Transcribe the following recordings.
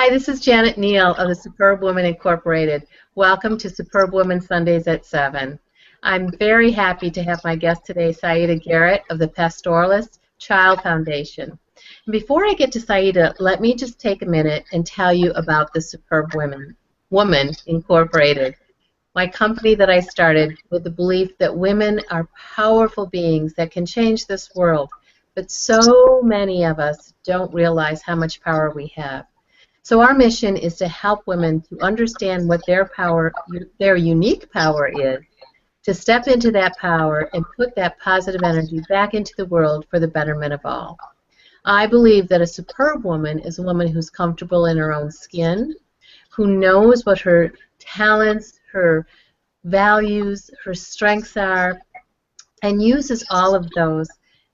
Hi, this is Janet Neal of The Superbwoman Incorporated. Welcome to Superbwoman Sundays at 7. I'm very happy to have my guest today, Sayydah Garrett of the Pastoralist Child Foundation. And before I get to Sayydah, let me just take a minute and tell you about the Superbwoman Incorporated, my company that I started with the belief that women are powerful beings that can change this world, but so many of us don't realize how much power we have. So our mission is to help women to understand what their power, their unique power is, to step into that power and put that positive energy back into the world for the betterment of all. I believe that a superb woman is a woman who's comfortable in her own skin, who knows what her talents, her values, her strengths are, and uses all of those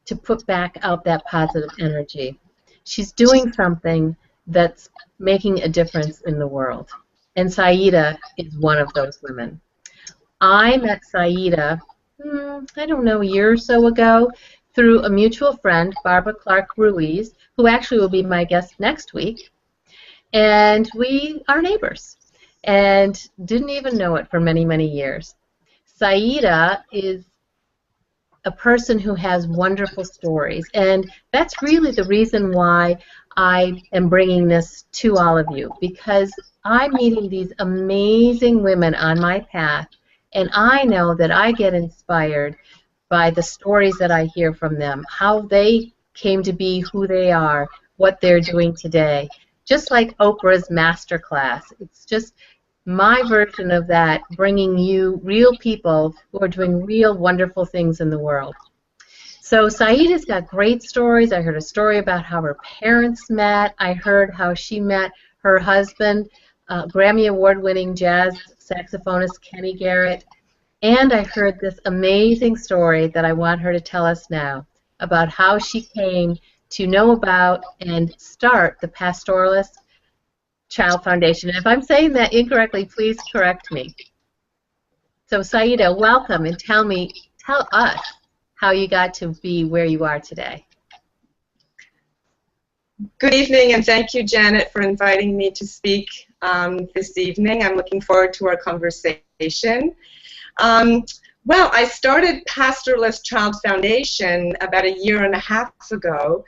to put back out that positive energy. She's doing something that's making a difference in the world. And Sayydah is one of those women. I met Sayydah, I don't know, a year or so ago through a mutual friend, Barbara Clark Ruiz, who actually will be my guest next week. And we are neighbors and didn't even know it for many, many years. Sayydah is a person who has wonderful stories, and that's really the reason why I am bringing this to all of you, because I'm meeting these amazing women on my path, and I know that I get inspired by the stories that I hear from them, how they came to be who they are, what they're doing today. Just like Oprah's masterclass. It's just my version of that, bringing you real people who are doing real wonderful things in the world. So Sayyidah's got great stories. I heard a story about how her parents met. I heard how she met her husband, Grammy Award-winning jazz saxophonist Kenny Garrett. And I heard this amazing story that I want her to tell us now about how she came to know about and start the Pastoralist Child Foundation. And if I'm saying that incorrectly, please correct me. So Sayydah, welcome, and tell us how you got to be where you are today. Good evening, and thank you, Janet, for inviting me to speak this evening. I'm looking forward to our conversation. Well, I started Pastoralist Child Foundation about 1.5 years ago.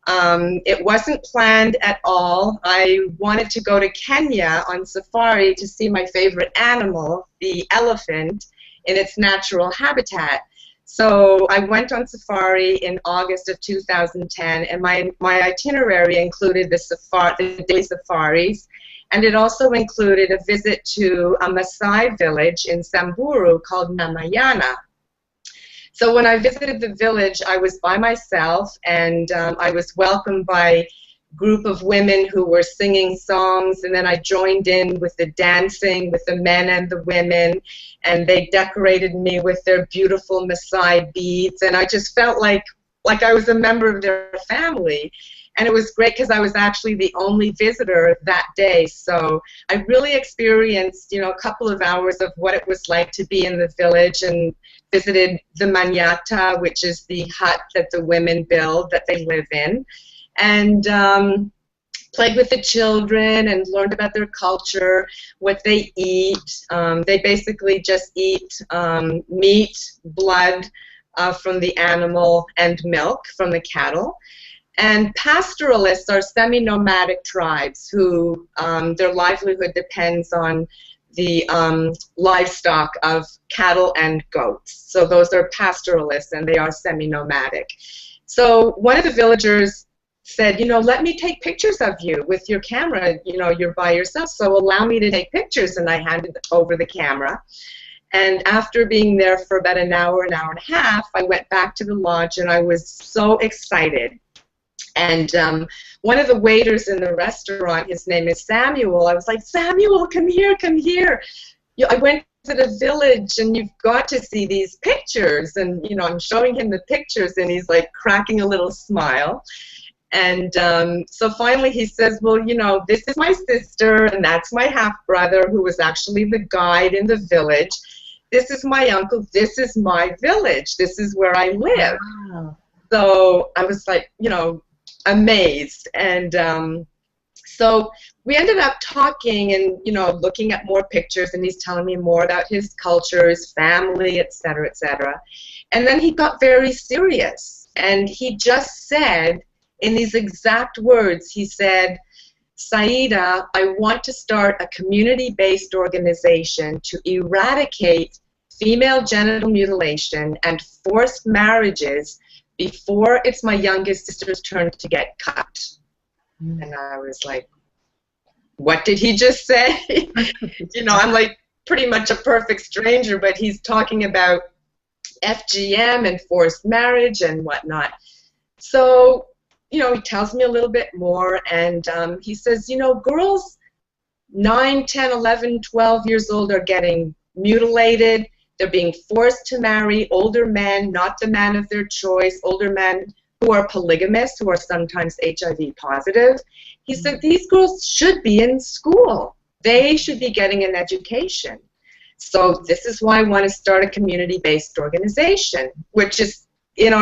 It wasn't planned at all. I wanted to go to Kenya on safari to see my favorite animal, the elephant, in its natural habitat. So I went on safari in August of 2010, and my itinerary included the daily safaris, and it also included a visit to a Maasai village in Samburu called Namayana. So when I visited the village, I was by myself, and I was welcomed by a group of women who were singing songs, and then I joined in with the dancing with the men and the women, and they decorated me with their beautiful Maasai beads, and I just felt like I was a member of their family. And it was great because I was actually the only visitor that day. So I really experienced, a couple of hours of what it was like to be in the village, and visited the manyata, which is the hut that the women build that they live in, and played with the children and learned about their culture, what they eat. They basically just eat meat, blood from the animal, and milk from the cattle. And pastoralists are semi-nomadic tribes who their livelihood depends on the livestock of cattle and goats. So those are pastoralists, and they are semi-nomadic. So one of the villagers said, let me take pictures of you with your camera. You're by yourself, so allow me to take pictures. And I handed over the camera. And after being there for about an hour and a half, I went back to the lodge, and I was so excited. And one of the waiters in the restaurant, his name is Samuel, I was like, Samuel, come here, come here. I went to the village, and you've got to see these pictures. And, I'm showing him the pictures, and he's like cracking a little smile. And so finally he says, well, this is my sister, and that's my half-brother, who was actually the guide in the village. This is my uncle. This is my village. This is where I live. Wow. So I was like, amazed. And So we ended up talking and, you know, looking at more pictures, and he's telling me more about his culture, his family, et cetera, et cetera. And then he got very serious, and he just said, in these exact words, he said, Sayydah, I want to start a community-based organization to eradicate female genital mutilation and forced marriages before it's my youngest sister's turn to get cut. And I was like, what did he just say? You know, I'm like pretty much a perfect stranger, but he's talking about FGM and forced marriage and whatnot. So, you know, he tells me a little bit more, and he says, you know, girls 9, 10, 11, 12 years old are getting mutilated. They're being forced to marry older men, not the man of their choice, older men who are polygamous, who are sometimes HIV positive. He said these girls should be in school. They should be getting an education. So this is why I want to start a community-based organization, which is in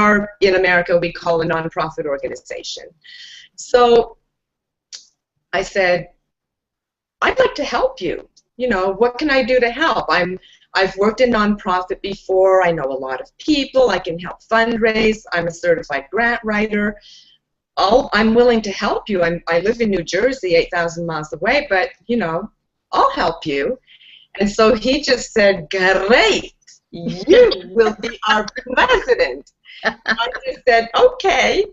America we call a nonprofit organization. So I said, I'd like to help you. You know, what can I do to help? I've worked in nonprofit before. I know a lot of people. I can help fundraise. I'm a certified grant writer. I'm willing to help you. I live in New Jersey, 8,000 miles away, but, you know, I'll help you. And so he just said, great, you will be our president. I just said, okay.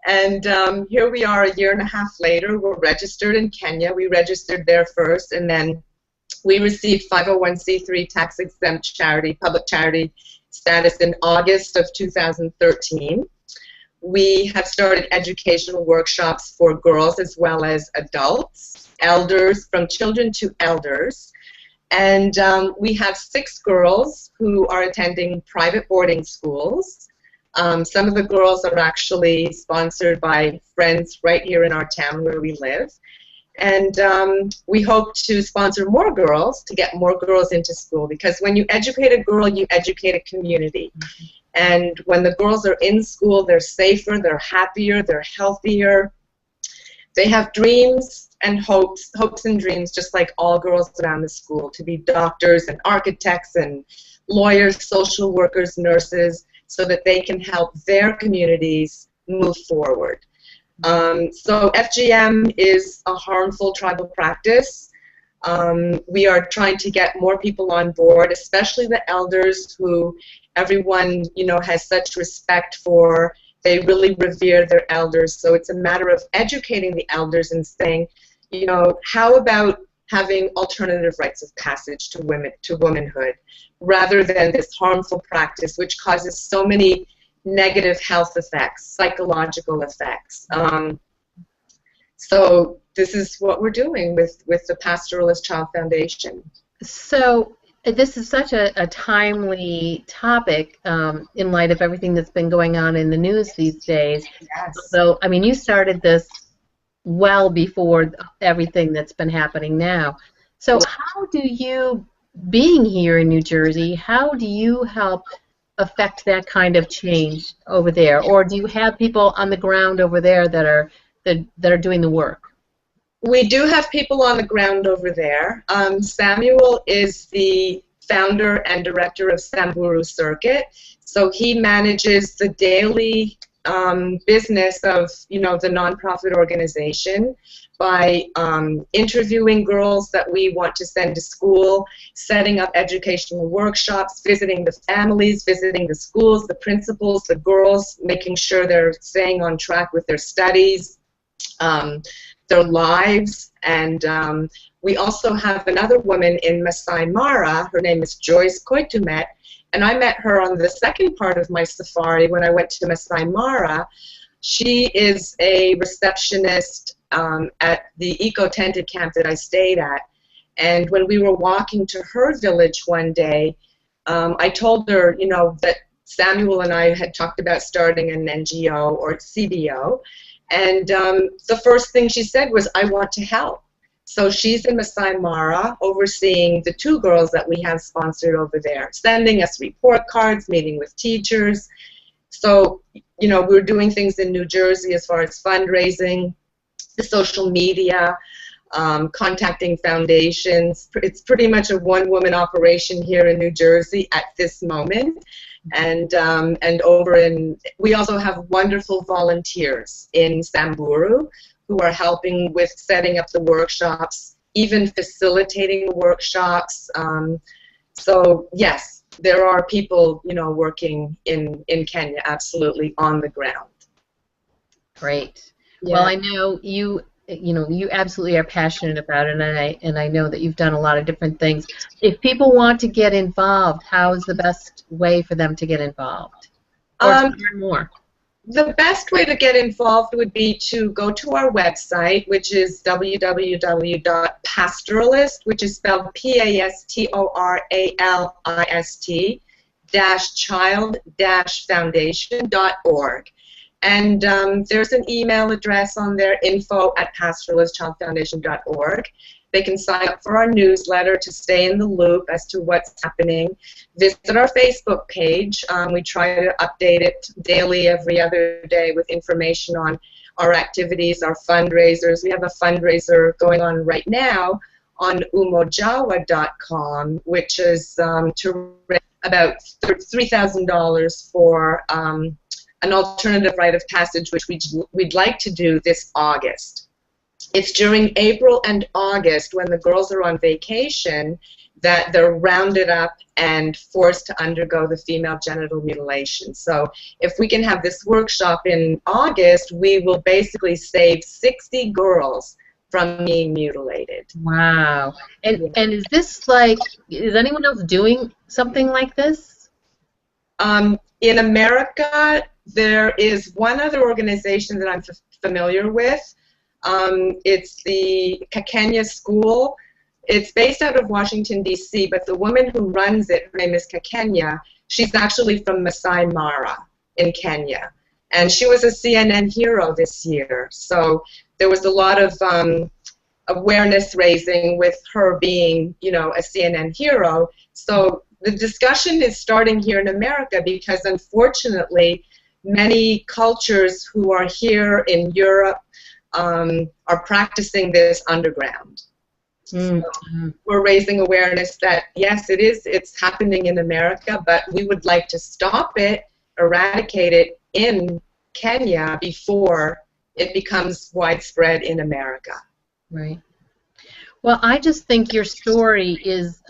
And here we are a year and a half later. We're registered in Kenya. We registered there first, and then we received 501c3 tax-exempt charity, public charity status in August of 2013. We have started educational workshops for girls as well as adults, elders, from children to elders. And we have 6 girls who are attending private boarding schools. Some of the girls are actually sponsored by friends right here in our town where we live. And we hope to sponsor more girls to get more girls into school, because when you educate a girl, you educate a community. Mm-hmm. And when the girls are in school, they're safer, they're happier, they're healthier. They have dreams and hopes and dreams, just like all girls around the school, to be doctors and architects and lawyers, social workers, nurses, so that they can help their communities move forward. So FGM is a harmful tribal practice. We are trying to get more people on board, especially the elders who everyone, you know, has such respect for. They really revere their elders. So it's a matter of educating the elders and saying, you know, how about having alternative rites of passage to womanhood, rather than this harmful practice which causes so many negative health effects, psychological effects. So this is what we're doing with the Pastoralist Child Foundation. So this is such a timely topic in light of everything that's been going on in the news these days. Yes. So, I mean, you started this well before everything that's been happening now. So how do you, being here in New Jersey, how do you help affect that kind of change over there, or do you have people on the ground over there that are doing the work? We do have people on the ground over there. Samuel is the founder and director of Samburu Circuit, so he manages the daily business of, you know, the nonprofit organization by interviewing girls that we want to send to school, setting up educational workshops, visiting the families, visiting the schools, the principals, the girls, making sure they're staying on track with their studies, their lives. And we also have another woman in Masai Mara. Her name is Joyce Koitumet, and I met her on the second part of my safari when I went to Masai Mara. She is a receptionist at the eco-tented camp that I stayed at. And when we were walking to her village one day, I told her, you know, that Samuel and I had talked about starting an NGO or CBO. And the first thing she said was, I want to help. So she's in Masai Mara overseeing the 2 girls that we have sponsored over there, sending us report cards, meeting with teachers. So, you know, we're doing things in New Jersey as far as fundraising. the social media, contacting foundations. It's pretty much a one-woman operation here in New Jersey at this moment. And we also have wonderful volunteers in Samburu who are helping with setting up the workshops, even facilitating workshops. So yes, there are people, working in Kenya, absolutely, on the ground. Great. Yeah. Well, I know you absolutely are passionate about it, and I know that you've done a lot of different things. If people want to get involved, how is the best way for them to get involved or to learn more? The best way to get involved would be to go to our website, which is www.pastoralist, which is spelled PASTORALIST child-foundation.org. And there's an email address on there, info@pastoralistchildfoundation.org. They can sign up for our newsletter to stay in the loop as to what's happening. Visit our Facebook page. We try to update it daily, every other day, with information on our activities, our fundraisers. We have a fundraiser going on right now on umojawa.com, which is to raise about $3,000 for an alternative rite of passage, which we'd like to do this August. It's during April and August, when the girls are on vacation, that they're rounded up and forced to undergo the female genital mutilation. So if we can have this workshop in August, we will basically save 60 girls from being mutilated. Wow. And is this is anyone else doing something like this? In America, there is one other organization that I'm familiar with. It's the Kakenya School. It's based out of Washington, D.C., but the woman who runs it, her name is Kakenya. She's actually from Masai Mara in Kenya. And she was a CNN hero this year. So there was a lot of awareness raising with her being, a CNN hero. So the discussion is starting here in America because, unfortunately, many cultures who are here in Europe are practicing this underground. So we're raising awareness that, yes, it's happening in America, but we would like to stop it, eradicate it in Kenya before it becomes widespread in America. Right. Well, I just think your story is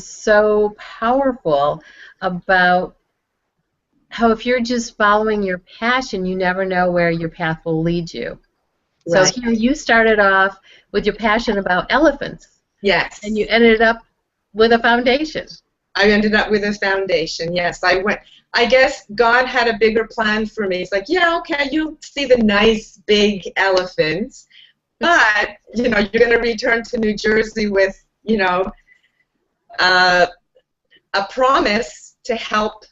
so powerful about how if you're just following your passion, you never know where your path will lead you. Right. So here you started off with your passion about elephants. Yes. And you ended up with a foundation. I ended up with a foundation, yes. I guess God had a bigger plan for me. It's like, yeah, okay, you'll see the nice big elephants, but, you're going to return to New Jersey with, a promise to help,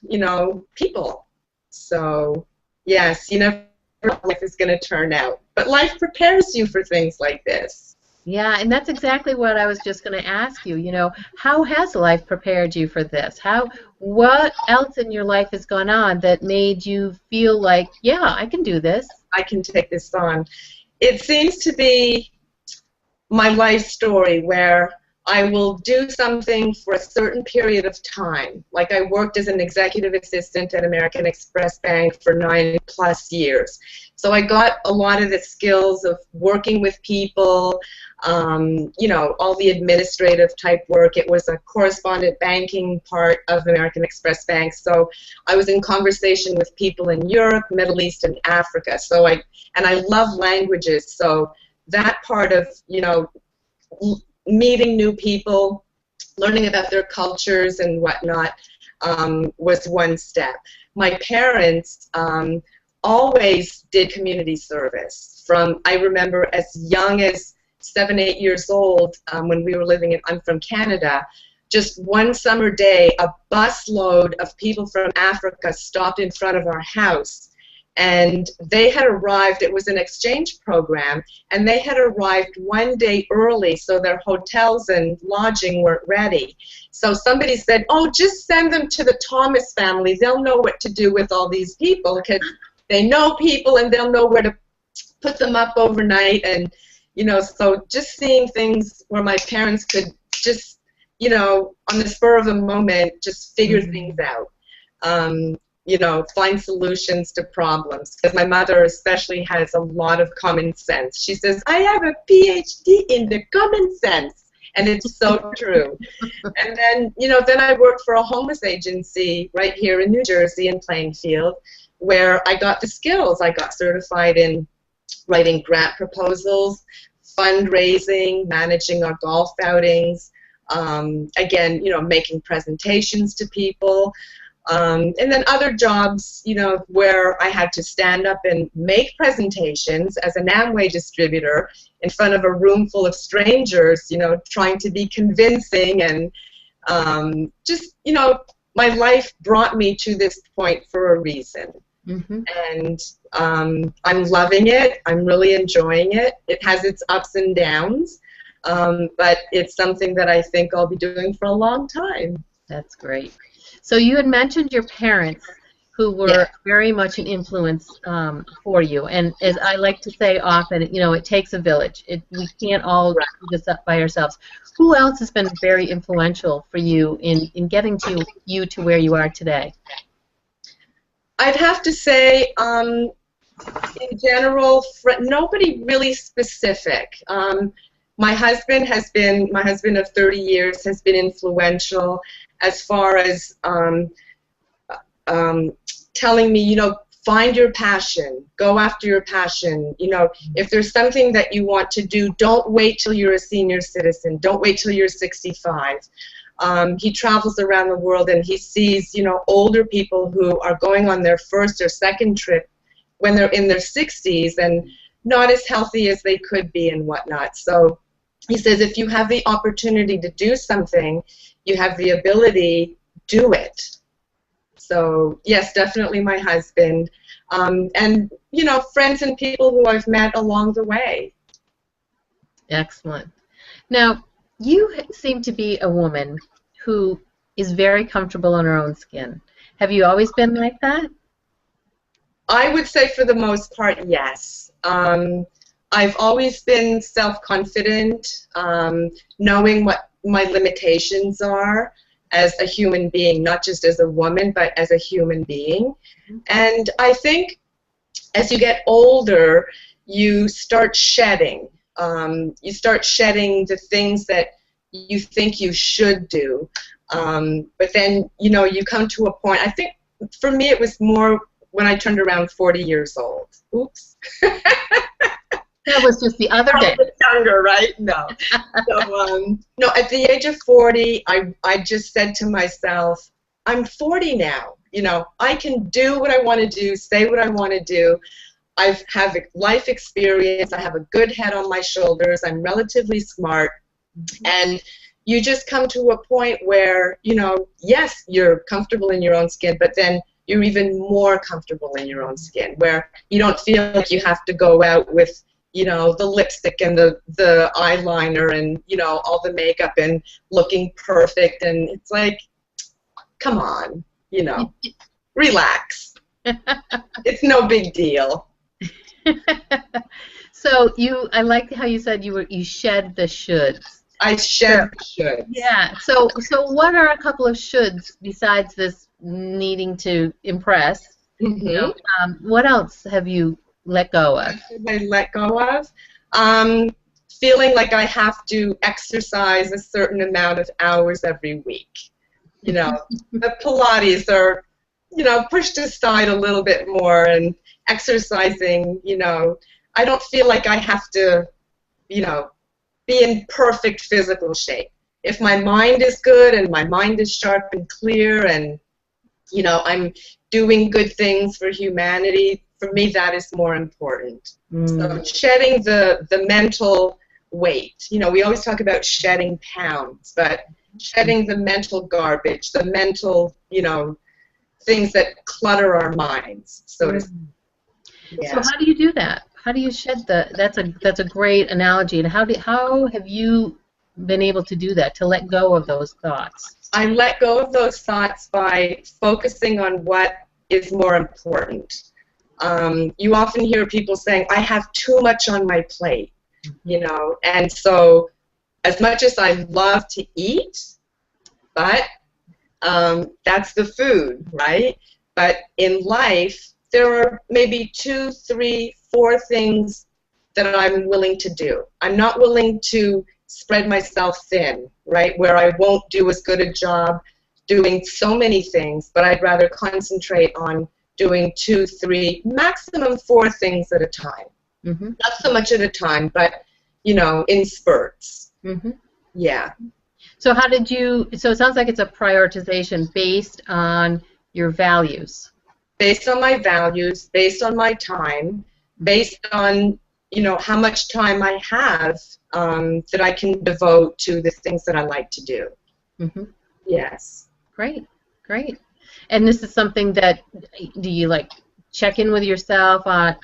people. So, yes, you never know how life is going to turn out. But life prepares you for things like this. Yeah, and that's exactly what I was just going to ask you. How has life prepared you for this? What else in your life has gone on that made you feel like, yeah, I can do this? I can take this on. It seems to be my life story where I will do something for a certain period of time. Like I worked as an executive assistant at American Express Bank for 9+ years. So I got a lot of the skills of working with people, all the administrative type work. It was a correspondent banking part of American Express Bank. So I was in conversation with people in Europe, Middle East, and Africa. So I love languages. So that part of, meeting new people, learning about their cultures and whatnot was one step. My parents always did community service. I remember as young as 7, 8 years old when we were I'm from Canada, just one summer day, a busload of people from Africa stopped in front of our house. And they had arrived, it was an exchange program, and they had arrived one day early, so their hotels and lodging weren't ready. So somebody said, oh, just send them to the Thomas family. They'll know what to do with all these people, because they know people and they'll know where to put them up overnight, and so just seeing things where my parents could just, on the spur of the moment, just figure things out. Find solutions to problems. Because my mother especially has a lot of common sense. She says, I have a PhD in the common sense. And it's so true. And then, then I worked for a homeless agency right here in New Jersey in Plainfield, where I got the skills. I got certified in writing grant proposals, fundraising, managing our golf outings, again, making presentations to people. And then other jobs, where I had to stand up and make presentations as an Amway distributor in front of a room full of strangers, trying to be convincing, and just, my life brought me to this point for a reason. And I'm loving it. I'm really enjoying it. It has its ups and downs, but it's something that I think I'll be doing for a long time. That's great. So you had mentioned your parents, who were very much an influence for you. And as I like to say often, it takes a village. We can't all do this up by ourselves. Who else has been very influential for you in getting you to where you are today? I'd have to say, in general, nobody really specific. My husband of 30 years has been influential as far as telling me, find your passion, go after your passion. If there's something that you want to do, don't wait till you're a senior citizen. Don't wait till you're 65. He travels around the world and he sees, older people who are going on their first or second trip when they're in their 60s and not as healthy as they could be and whatnot. So he says, if you have the opportunity to do something, you have the ability, do it. So yes, definitely my husband, and friends and people who I've met along the way. Excellent. Now, you seem to be a woman who is very comfortable in her own skin. Have you always been like that? I would say for the most part, yes. I've always been self-confident, knowing what my limitations are as a human being, not just as a woman, but as a human being. And I think as you get older, you start shedding. You start shedding the things that you think you should do. But then, you come to a point, I think for me it was more when I turned around 40 years old. Oops. That was just the other day. Younger, right? No. So, no, at the age of 40, I just said to myself, I'm 40 now. I can do what I want to do, say what I want to do. I have life experience. I have a good head on my shoulders. I'm relatively smart. And you just come to a point where, yes, you're comfortable in your own skin, but then you're even more comfortable in your own skin, where you don't feel like you have to go out with the lipstick and the eyeliner and, all the makeup and looking perfect. And it's like, come on, relax. It's no big deal. So I like how you said you shed the shoulds. I shed the shoulds. Yeah. So what are a couple of shoulds besides this needing to impress? What else have you let go of? I let go of? Feeling like I have to exercise a certain amount of hours every week. The Pilates are, pushed aside a little bit more, and exercising, I don't feel like I have to, be in perfect physical shape. If my mind is good and my mind is sharp and clear and, I'm doing good things for humanity, for me that is more important. So shedding the mental weight. We always talk about shedding pounds, but shedding the mental garbage, the mental, things that clutter our minds. So So how do you do that? How do you shed that's a great analogy. And how have you been able to do that, to let go of those thoughts? I let go of those thoughts by focusing on what is more important. You often hear people saying, I have too much on my plate, you know, and so as much as I love to eat, but that's the food, right? But in life, there are maybe 2, 3, 4 things that I'm willing to do. I'm not willing to spread myself thin, right, where I won't do as good a job doing so many things, but I'd rather concentrate on doing 2, 3, maximum 4 things at a time. Not so much at a time, but, you know, in spurts. Yeah. So how did you, so it sounds like it's a prioritization based on your values. Based on my values, based on my time, based on, you know, how much time I have that I can devote to the things that I like to do. Yes. Great, great. And this is something that, do you like check in with yourself on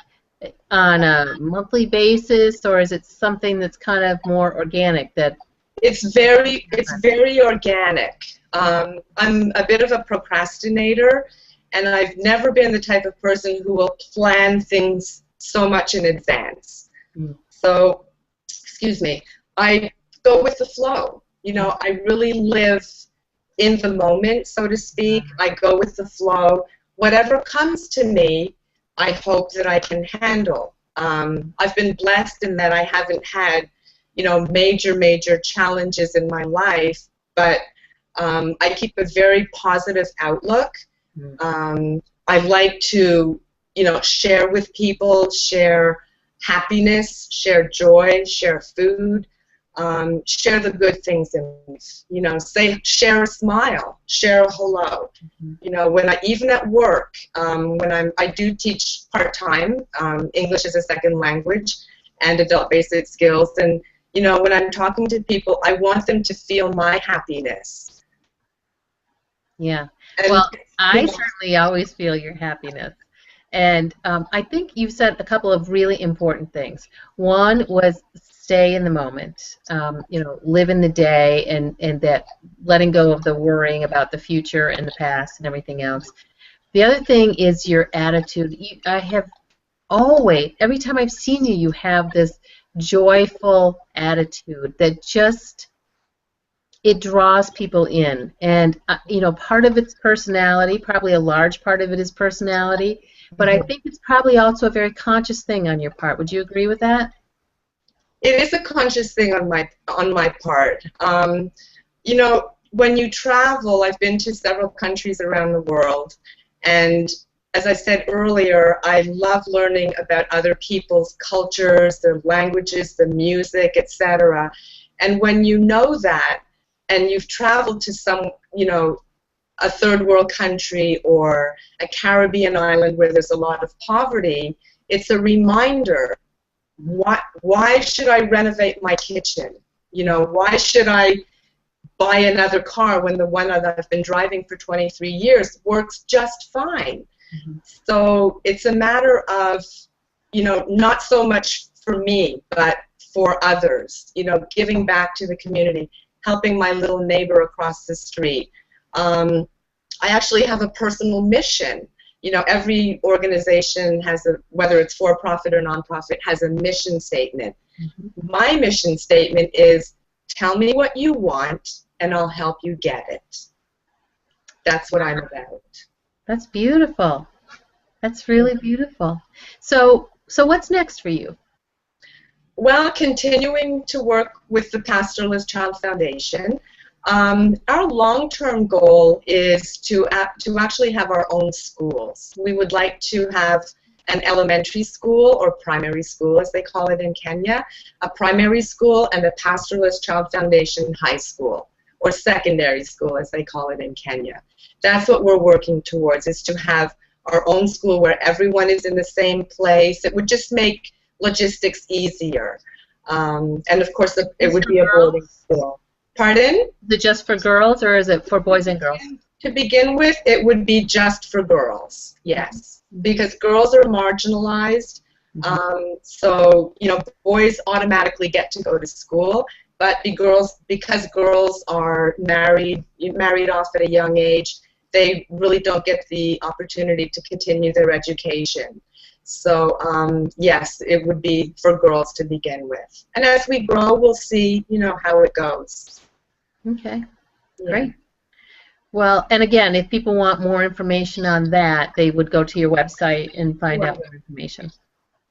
a monthly basis, or is it something that's kind of more organic? That it's very organic. I'm a bit of a procrastinator, and I've never been the type of person who will plan things so much in advance. So, excuse me, I go with the flow. You know, I really live in the moment, so to speak. I go with the flow. Whatever comes to me, I hope that I can handle. I've been blessed in that I haven't had, you know, major challenges in my life, but I keep a very positive outlook. I like to, you know, share with people, share happiness, share joy, share food, share the good things in life. You know, share a smile, share a hello. You know, even at work, when I do teach part-time, English as a second language and adult basic skills, and you know, when I'm talking to people, I want them to feel my happiness. Yeah. And, well, I certainly always feel your happiness. And I think you've said a couple of really important things. One was stay in the moment, you know, live in the day, and that letting go of the worrying about the future and the past and everything else. The other thing is your attitude. I have always, every time I've seen you, you have this joyful attitude that just, it draws people in. And, you know, part of it's personality, probably a large part of it is personality, but I think it's probably also a very conscious thing on your part. Would you agree with that? It is a conscious thing on my part. You know, when you travel, I've been to several countries around the world, and as I said earlier, I love learning about other people's cultures, their languages, the music, etc. And when you know that, and you've traveled to some, you know, a third world country or a Caribbean island where there's a lot of poverty, it's a reminder. Why should I renovate my kitchen? You know, why should I buy another car when the one that I've been driving for 23 years works just fine? So it's a matter of, you know, not so much for me, but for others, you know, giving back to the community, helping my little neighbor across the street. I actually have a personal mission. You know, every organization has a, whether it's for-profit or non-profit, has a mission statement. My mission statement is, tell me what you want and I'll help you get it. That's what I'm about. That's beautiful. That's really beautiful. So what's next for you? Well, continuing to work with the Pastoralist Child Foundation. Our long-term goal is to actually have our own schools. We would like to have an elementary school, or primary school as they call it in Kenya, a primary school, and a Pastoralist Child Foundation high school, or secondary school as they call it in Kenya. That's what we're working towards, is to have our own school where everyone is in the same place. It would just make logistics easier. And of course, it would be a boarding school. Pardon? Is it just for girls, or is it for boys and girls? To begin with, it would be just for girls, yes, because girls are marginalized. So, you know, boys automatically get to go to school, but because girls are married off at a young age, they really don't get the opportunity to continue their education. So yes, it would be for girls to begin with. And as we grow, we'll see, you know, how it goes. Okay, Yeah. great. Well, and again, if people want more information on that, they would go to your website and find out more information.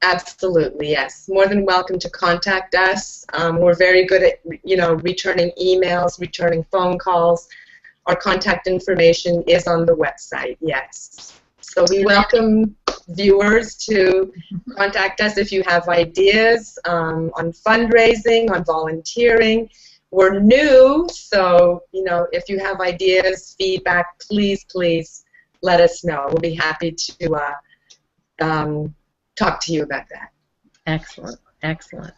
Absolutely, yes. More than welcome to contact us. We're very good at, you know, returning emails, returning phone calls. Our contact information is on the website, yes. So we welcome viewers to contact us if you have ideas on fundraising, on volunteering. We're new, so, you know, if you have ideas, feedback, please, please let us know. We'll be happy to talk to you about that. Excellent, excellent.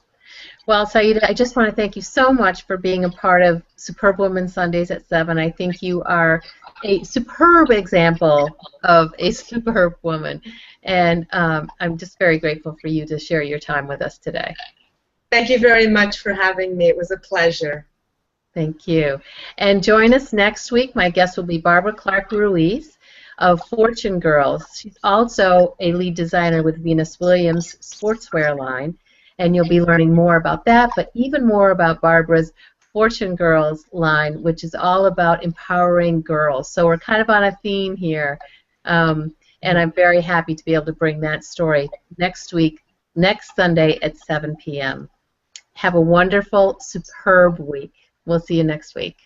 Well, Sayydah, I just want to thank you so much for being a part of Superb Woman Sundays at 7. I think you are a superb example of a superb woman, and I'm just very grateful for you to share your time with us today. Thank you very much for having me. It was a pleasure. Thank you. And join us next week. My guest will be Barbara Clark Ruiz of Fortune Girls. She's also a lead designer with Venus Williams' sportswear line, and you'll be learning more about that, but even more about Barbara's Fortune Girls line, which is all about empowering girls. So we're kind of on a theme here, and I'm very happy to be able to bring that story next week, next Sunday at 7 p.m. Have a wonderful, superb week. We'll see you next week.